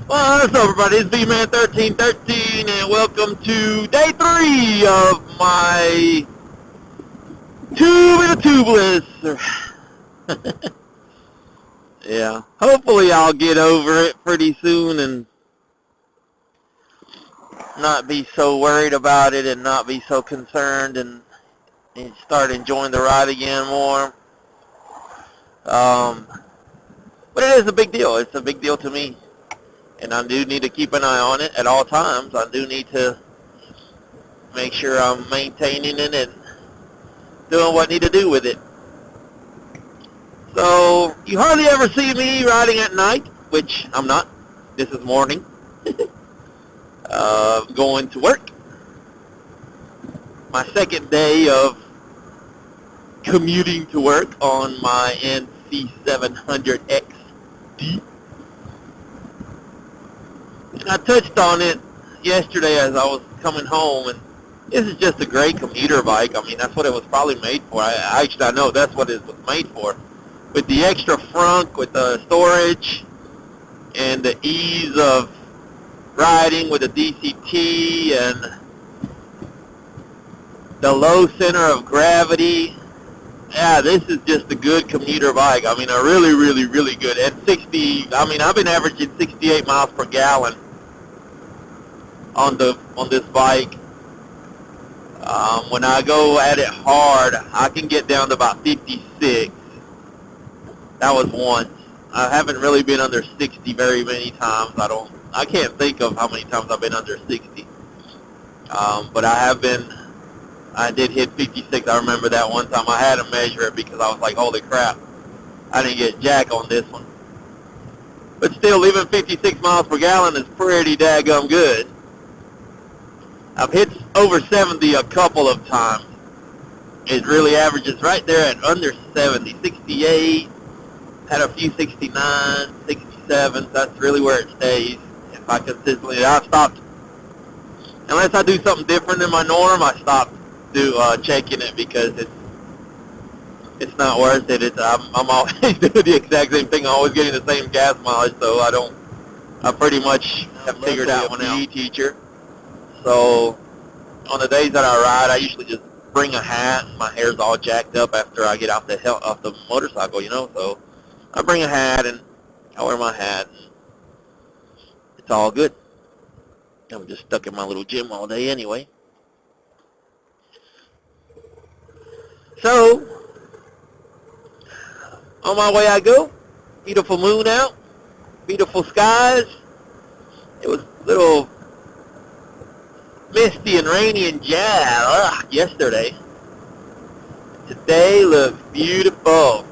What's up, everybody? It's B-Man1313, and welcome to day 3 of my Tubeless. Yeah, hopefully I'll get over it pretty soon and not be so worried about it and not be so concerned and start enjoying the ride again more. But it is a big deal. It's a big deal to me. And I do need to keep an eye on it at all times. I do need to make sure I'm maintaining it and doing what I need to do with it. So, you hardly ever see me riding at night, which I'm not. This is morning. Going to work. My second day of commuting to work on my NC700XD. And I touched on it yesterday as I was coming home, and this is just a great commuter bike. I mean, that's what it was probably made for. I know that's what it was made for. With the extra frunk, with the storage, and the ease of riding with the DCT, and the low center of gravity. Yeah, this is just a good commuter bike. I mean, a really, really, really good. And I've been averaging 68 miles per gallon on this bike. When I go at it hard, I can get down to about 56. That was once. I haven't really been under 60 very many times. I can't think of how many times I've been under 60. But I did hit 56. I remember that one time. I had to measure it because I was like, holy crap, I didn't get jack on this one. But still, even 56 miles per gallon is pretty daggum good. I've hit over 70 a couple of times. It really averages right there at under 70, 68, had a few 69, 67. That's really where it stays. If I consistently, I've stopped, unless I do something different than my norm, I stopped checking it because it's not worth it. I'm always doing the exact same thing. I'm always getting the same gas mileage, so I pretty much have figured out when I'm a PE teacher. So on the days that I ride, I usually just bring a hat. My hair's all jacked up after I get off the motorcycle, So I bring a hat and I wear my hat. And it's all good. I'm just stuck in my little gym all day anyway. So on my way I go. Beautiful moon out. Beautiful skies. It was a little misty and rainy and yesterday. Today looks beautiful.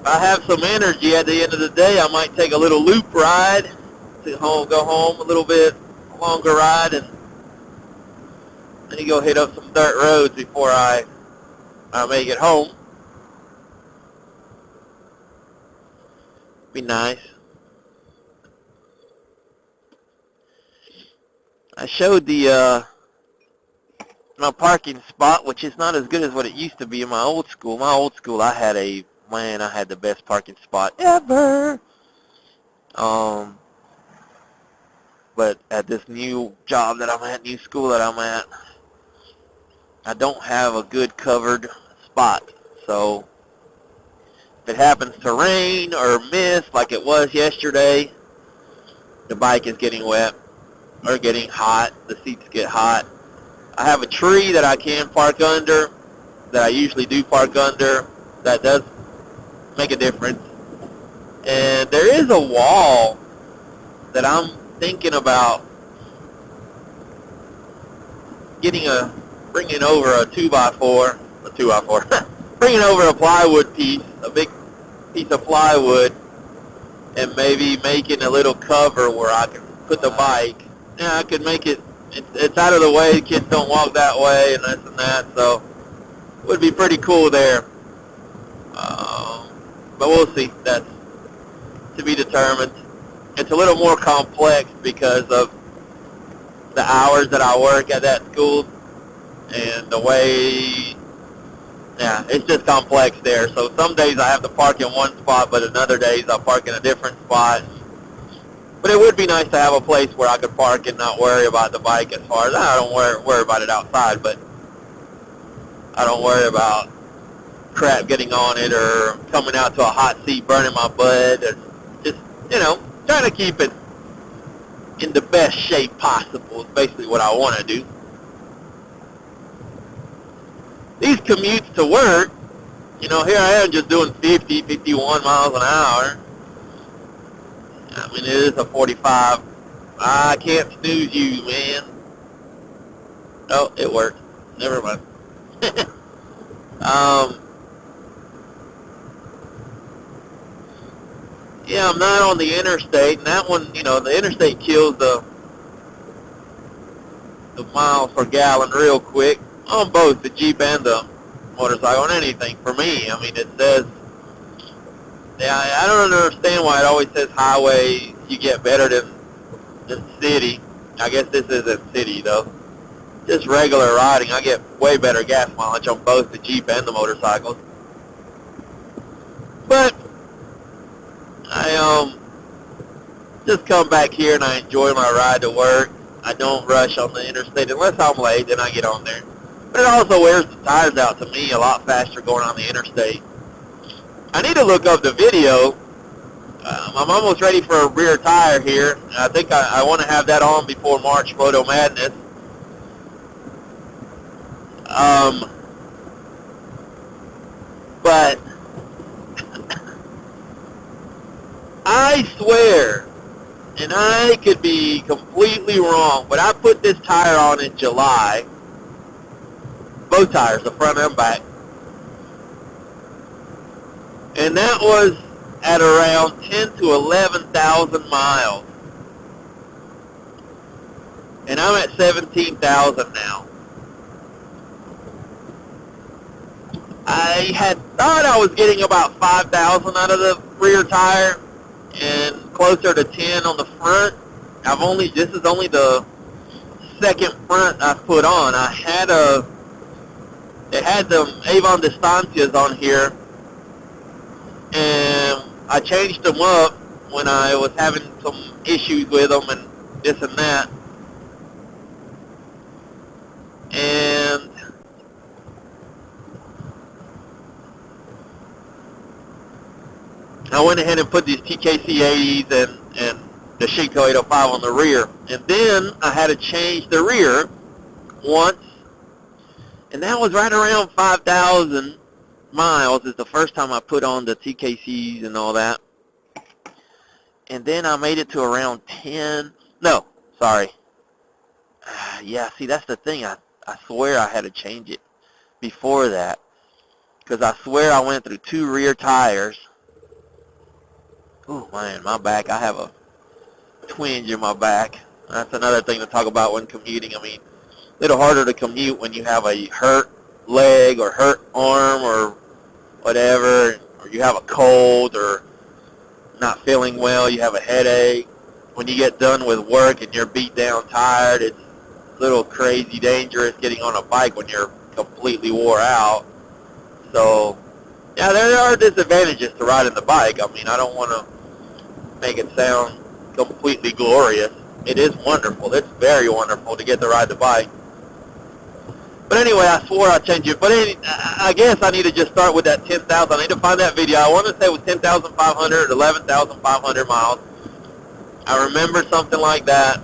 If I have some energy at the end of the day, I might take a little loop ride to go home, a little bit longer ride, and then go hit up some dirt roads before I make it home. Be nice. I showed my parking spot, which is not as good as what it used to be in my old school. My old school, I had the best parking spot ever. But at this new job that I'm at, new school that I'm at, I don't have a good covered spot. So if it happens to rain or mist like it was yesterday, the bike is getting wet or getting hot. The seats get hot. I have a tree that I can park under, that I usually do park under. That does make a difference. And there is a wall that I'm thinking about bringing over a 2x4, bringing over a plywood piece, a big piece of plywood, and maybe making a little cover where I can put the bike. Yeah, I could make it, it's out of the way, kids don't walk that way and this and that, so it would be pretty cool there. But we'll see. That's to be determined. It's a little more complex because of the hours that I work at that school and the way, it's just complex there. So some days I have to park in one spot, but in other days I park in a different spot. But it would be nice to have a place where I could park and not worry about the bike as far as, I don't worry about it outside, but I don't worry about crap getting on it or coming out to a hot seat burning my butt. Or just, trying to keep it in the best shape possible is basically what I want to do. These commutes to work, here I am just doing 50, 51 miles an hour. I mean, it is a 45. I can't snooze you, man. Oh, it worked. Never mind. Yeah, I'm not on the interstate, and that one, the interstate kills the miles per gallon real quick on both the Jeep and the motorcycle, on anything for me. I mean, it says, I don't understand why it always says highway, you get better than city. I guess this isn't city, though. Just regular riding, I get way better gas mileage on both the Jeep and the motorcycles. But I just come back here and I enjoy my ride to work. I don't rush on the interstate unless I'm late, then I get on there. But it also wears the tires out to me a lot faster going on the interstate. I need to look up the video. I'm almost ready for a rear tire here. I think I want to have that on before March Photo Madness. But I swear, and I could be completely wrong, but I put this tire on in July. Both tires, the front and back. And that was at around 10 to 11,000 miles. And I'm at 17,000 now. I had thought I was getting about 5,000 out of the rear tire and closer to 10 on the front. This is only the second front I've put on. It had the Avon Distancias on here, and I changed them up when I was having some issues with them and this and that. And I went ahead and put these TKC 80s and the Shinko 805 on the rear. And then I had to change the rear once, and that was right around 5,000 miles is the first time I put on the TKCs and all that. And then I made it to around 10. No, sorry. Yeah, see, that's the thing. I swear I had to change it before that, because I swear I went through 2 rear tires. Oh, man, my back. I have a twinge in my back. That's another thing to talk about when commuting. I mean, a little harder to commute when you have a hurt leg or hurt arm or whatever, or you have a cold or not feeling well, you have a headache. When you get done with work and you're beat down, tired, it's a little crazy dangerous getting on a bike when you're completely wore out. So, yeah, there are disadvantages to riding the bike. I mean, I don't want to make it sound completely glorious. It is wonderful. It's very wonderful to get to ride the bike. But anyway, I swore I'd change it. But I guess I need to just start with that 10,000. I need to find that video. I want to say it was 10,500, 11,500 miles. I remember something like that.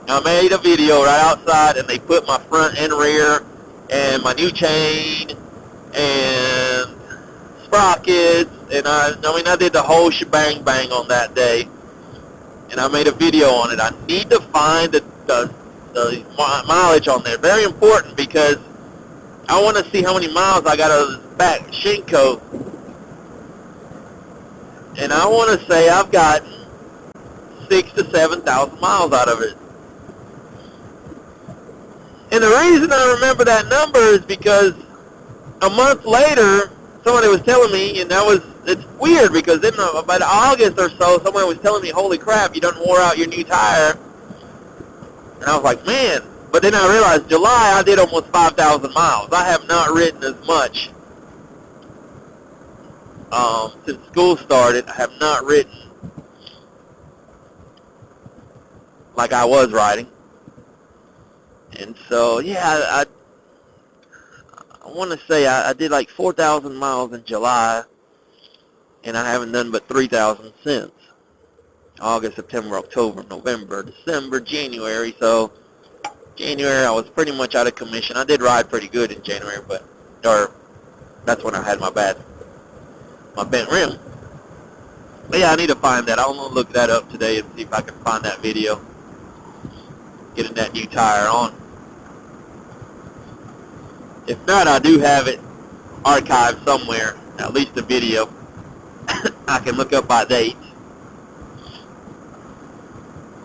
I made a video right outside, and they put my front and rear and my new chain and sprockets. And I did the whole shebang bang on that day. And I made a video on it. I need to find the mileage on there. Very important, because I want to see how many miles I got out of this back Shinko. And I want to say I've got 6,000 to 7,000 miles out of it. And the reason I remember that number is because a month later, somebody was telling me, and it's weird, because then about August or so, someone was telling me, holy crap, you done wore out your new tire. And I was like, man. But then I realized July I did almost 5,000 miles. I have not ridden as much since school started. I have not ridden like I was riding. And so, yeah, I want to say I did like 4,000 miles in July, and I haven't done but 3,000 since. August, September, October, November, December, January. So January I was pretty much out of commission. I did ride pretty good in January, but that's when I had my bent rim. But yeah, I need to find that. I'm gonna look that up today and see if I can find that video. Getting that new tire on. If not, I do have it archived somewhere, at least a video. I can look up by date.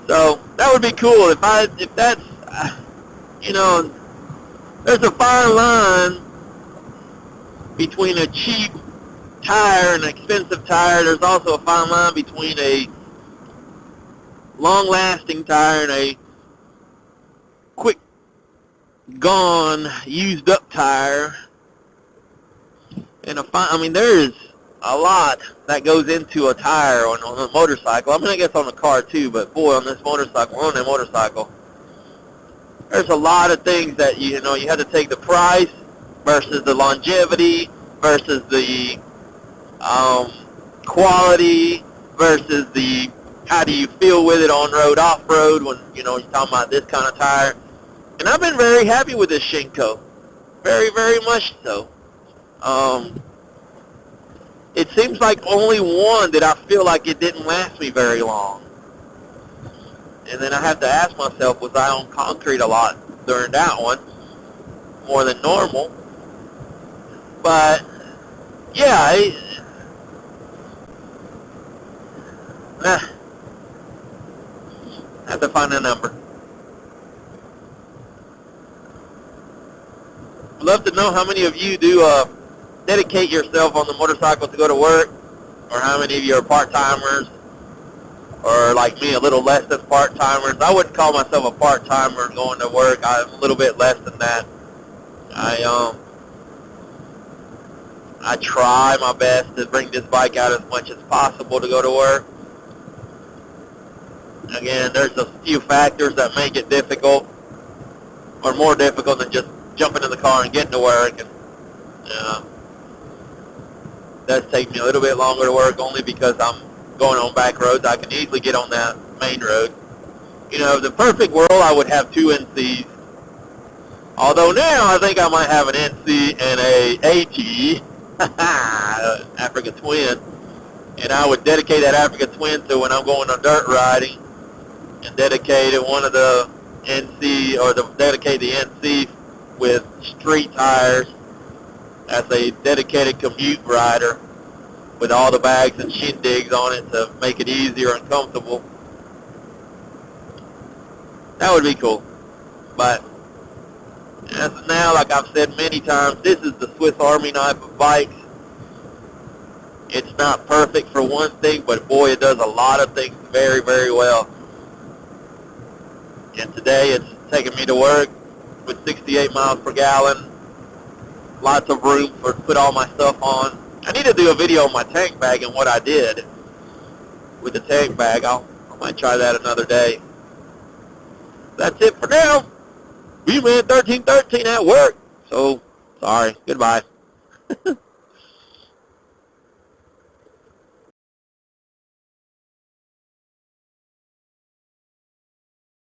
So that would be cool if that's, you know, there's a fine line between a cheap tire and an expensive tire. There's also a fine line between a long-lasting tire and a quick gone, used up tire. And there's a lot that goes into a tire on a motorcycle. I mean, I guess on a car too, but boy, on this motorcycle, on a motorcycle, there's a lot of things that you have to take the price versus the longevity versus the quality versus the how do you feel with it on road, off road when you're talking about this kind of tire. And I've been very happy with this Shinko, very, very much so. It seems like only one that I feel like it didn't last me very long. And then I have to ask myself, was I on concrete a lot during that one, more than normal? But yeah, I have to find a number. I'd love to know how many of you do dedicate yourself on the motorcycle to go to work, or how many of you are part-timers, or like me, a little less than part-timers. I wouldn't call myself a part-timer going to work. I'm a little bit less than that. I try my best to bring this bike out as much as possible to go to work. Again, there's a few factors that make it difficult, or more difficult than just jumping in the car and getting to work. And does take me a little bit longer to work, only because I'm going on back roads. I can easily get on that main road. The perfect world, I would have 2 NCs. Although now I think I might have an NC and a AT, Africa Twin. And I would dedicate that Africa Twin to when I'm going on dirt riding, and dedicate one of the NC, or dedicate the NC with street tires as a dedicated commute rider with all the bags and shindigs on it to make it easier and comfortable. That would be cool. But as of now, like I've said many times, this is the Swiss Army knife of bikes. It's not perfect for one thing, but boy, it does a lot of things very, very well. And today it's taking me to work with 68 miles per gallon. Lots of room to put all my stuff on. I need to do a video on my tank bag and what I did with the tank bag. I might try that another day. That's it for now. B-Man 1313 at work. So, sorry. Goodbye.